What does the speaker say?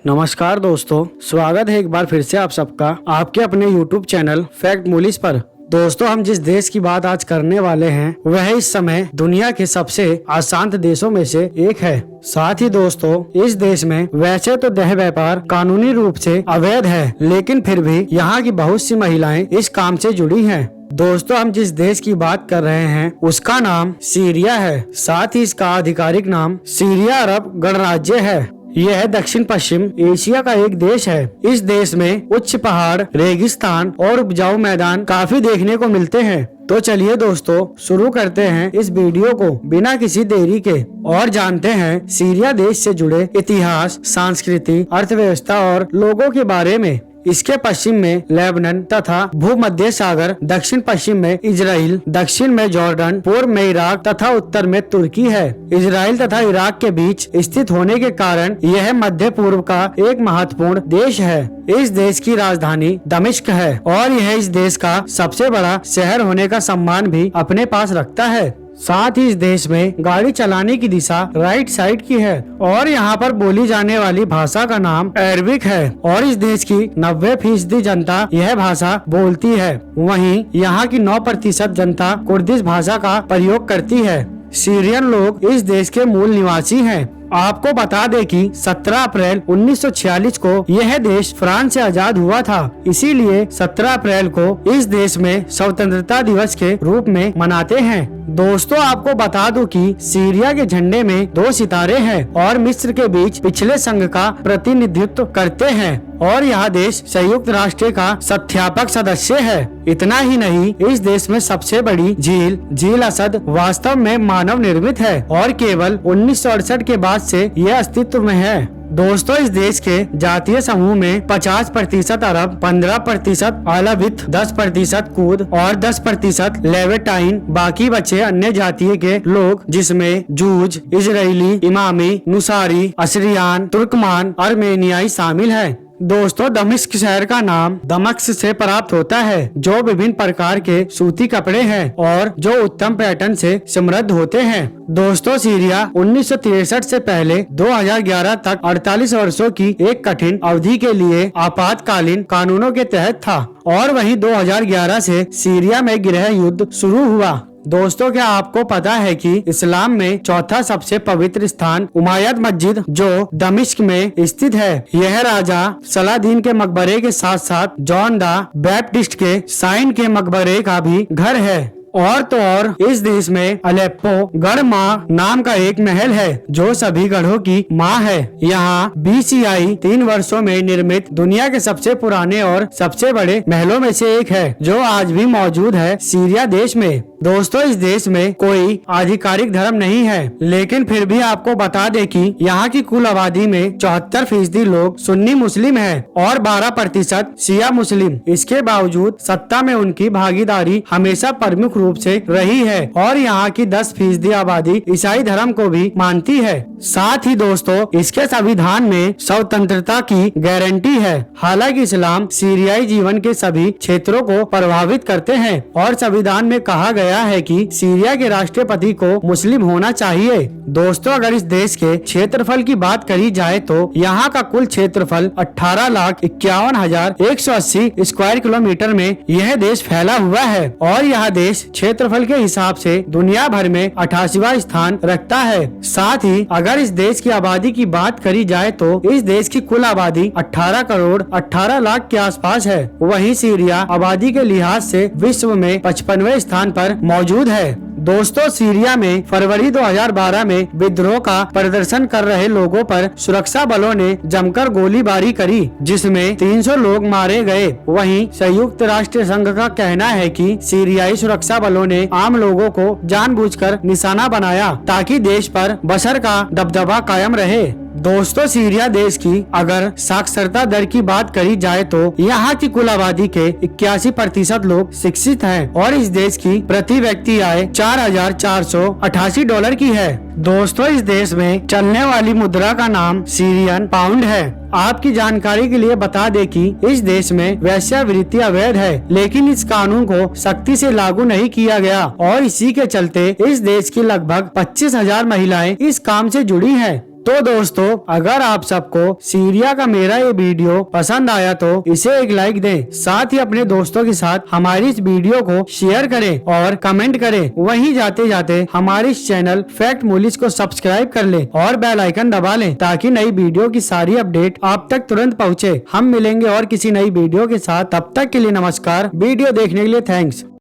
नमस्कार दोस्तों, स्वागत है एक बार फिर से आप सबका आपके अपने YouTube चैनल फैक्ट मूलीज पर। दोस्तों, हम जिस देश की बात आज करने वाले हैं वह इस समय दुनिया के सबसे अशांत देशों में से एक है। साथ ही दोस्तों, इस देश में वैसे तो देह व्यापार कानूनी रूप से अवैध है, लेकिन फिर भी यहाँ की बहुत सी महिलाएं इस काम से जुड़ी हैं। दोस्तों, हम जिस देश की बात कर रहे हैं उसका नाम सीरिया है। साथ ही इसका आधिकारिक नाम सीरिया अरब गणराज्य है। यह दक्षिण पश्चिम एशिया का एक देश है। इस देश में उच्च पहाड़, रेगिस्तान और उपजाऊ मैदान काफी देखने को मिलते हैं। तो चलिए दोस्तों, शुरू करते हैं इस वीडियो को बिना किसी देरी के और जानते हैं सीरिया देश से जुड़े इतिहास, संस्कृति, अर्थव्यवस्था और लोगों के बारे में। इसके पश्चिम में लेबनान तथा भूमध्य सागर, दक्षिण पश्चिम में इजराइल, दक्षिण में जॉर्डन, पूर्व में इराक तथा उत्तर में तुर्की है। इजराइल तथा इराक के बीच स्थित होने के कारण यह मध्य पूर्व का एक महत्वपूर्ण देश है। इस देश की राजधानी दमिश्क है और यह इस देश का सबसे बड़ा शहर होने का सम्मान भी अपने पास रखता है। साथ ही इस देश में गाड़ी चलाने की दिशा राइट साइड की है और यहाँ पर बोली जाने वाली भाषा का नाम अरबिक है और इस देश की 90% जनता यह भाषा बोलती है। वहीं यहाँ की 9% जनता कुर्दिश भाषा का प्रयोग करती है। सीरियन लोग इस देश के मूल निवासी हैं। आपको बता दें कि 17 अप्रैल 1946 को यह देश फ्रांस से आजाद हुआ था। इसीलिए 17 अप्रैल को इस देश में स्वतंत्रता दिवस के रूप में मनाते हैं। दोस्तों, आपको बता दूं कि सीरिया के झंडे में 2 सितारे हैं और मिस्र के बीच पिछले संघ का प्रतिनिधित्व करते हैं और यह देश संयुक्त राष्ट्र का संस्थापक सदस्य है। इतना ही नहीं, इस देश में सबसे बड़ी झील असद वास्तव में मानव निर्मित है और केवल 1968 के बाद से यह अस्तित्व में है। दोस्तों, इस देश के जातीय समूह में 50% अरब, 15% अलावित, 10% कुर्द और 10% लेवेटाइन, बाकी बचे अन्य जातीय के लोग जिसमें जूज, इजरायली, इमामी, नुसारी, अशरियान, तुर्कमान, अर्मेनियाई शामिल है। दोस्तों, दमिश्क शहर का नाम दमश्क से प्राप्त होता है जो विभिन्न प्रकार के सूती कपड़े हैं और जो उत्तम पैटर्न से समृद्ध होते हैं। दोस्तों, सीरिया 1963 से पहले 2011 तक 48 वर्षों की एक कठिन अवधि के लिए आपातकालीन कानूनों के तहत था और वहीं 2011 से सीरिया में गृह युद्ध शुरू हुआ। दोस्तों, क्या आपको पता है कि इस्लाम में चौथा सबसे पवित्र स्थान उमायद मस्जिद जो दमिश्क में स्थित है, यह राजा सलादीन के मकबरे के साथ साथ जॉन द बैप्टिस्ट के साइन के मकबरे का भी घर है। और तो और इस देश में अलेप्पो गढ़ माँ नाम का एक महल है जो सभी गढ़ों की माँ है। यहाँ BCI 3 वर्षों में निर्मित दुनिया के सबसे पुराने और सबसे बड़े महलों में से एक है जो आज भी मौजूद है सीरिया देश में। दोस्तों, इस देश में कोई आधिकारिक धर्म नहीं है, लेकिन फिर भी आपको बता दें कि यहाँ की कुल आबादी में 74% लोग सुन्नी मुस्लिम हैं और 12% शिया मुस्लिम। इसके बावजूद सत्ता में उनकी भागीदारी हमेशा प्रमुख रूप से रही है और यहाँ की 10% आबादी ईसाई धर्म को भी मानती है। साथ ही दोस्तों, इसके संविधान में स्वतंत्रता की गारंटी है। हालांकि इस्लाम सीरियाई जीवन के सभी क्षेत्रों को प्रभावित करते हैं और संविधान में कहा गया है कि सीरिया के राष्ट्रपति को मुस्लिम होना चाहिए। दोस्तों, अगर इस देश के क्षेत्रफल की बात करी जाए तो यहाँ का कुल क्षेत्रफल 18,51,180 स्क्वायर किलोमीटर में यह देश फैला हुआ है और यह देश क्षेत्रफल के हिसाब से दुनिया भर में 88वां स्थान रखता है। साथ ही अगर इस देश की आबादी की बात करी जाए तो इस देश की कुल आबादी 18 करोड़ 18 लाख के आसपास है। वहीं सीरिया आबादी के लिहाज से विश्व में 55वें स्थान पर मौजूद है। दोस्तों, सीरिया में फरवरी 2012 में विद्रोह का प्रदर्शन कर रहे लोगों पर सुरक्षा बलों ने जमकर गोलीबारी करी जिसमें 300 लोग मारे गए। वहीं संयुक्त राष्ट्र संघ का कहना है कि सीरियाई सुरक्षा बलों ने आम लोगों को जानबूझकर निशाना बनाया ताकि देश पर बशर का दबदबा कायम रहे। दोस्तों, सीरिया देश की अगर साक्षरता दर की बात करी जाए तो यहाँ की कुल आबादी के 81% लोग शिक्षित हैं और इस देश की प्रति व्यक्ति आय $4,488 की है। दोस्तों, इस देश में चलने वाली मुद्रा का नाम सीरियन पाउंड है। आपकी जानकारी के लिए बता दें कि इस देश में वेश्यावृत्ति अवैध है, लेकिन इस कानून को सख्ती से लागू नहीं किया गया और इसी के चलते इस देश की लगभग 25,000 महिलाएं इस काम से जुड़ी हैं। तो दोस्तों अगर आप सबको सीरिया का मेरा ये वीडियो पसंद आया तो इसे एक लाइक दें, साथ ही अपने दोस्तों के साथ हमारी इस वीडियो को शेयर करें और कमेंट करें। वहीं जाते जाते हमारे इस चैनल फैक्ट मूलीज को सब्सक्राइब कर लें और बेल आइकन दबा लें ताकि नई वीडियो की सारी अपडेट आप तक तुरंत पहुँचे। हम मिलेंगे और किसी नई वीडियो के साथ, तब तक के लिए नमस्कार। वीडियो देखने के लिए थैंक्स।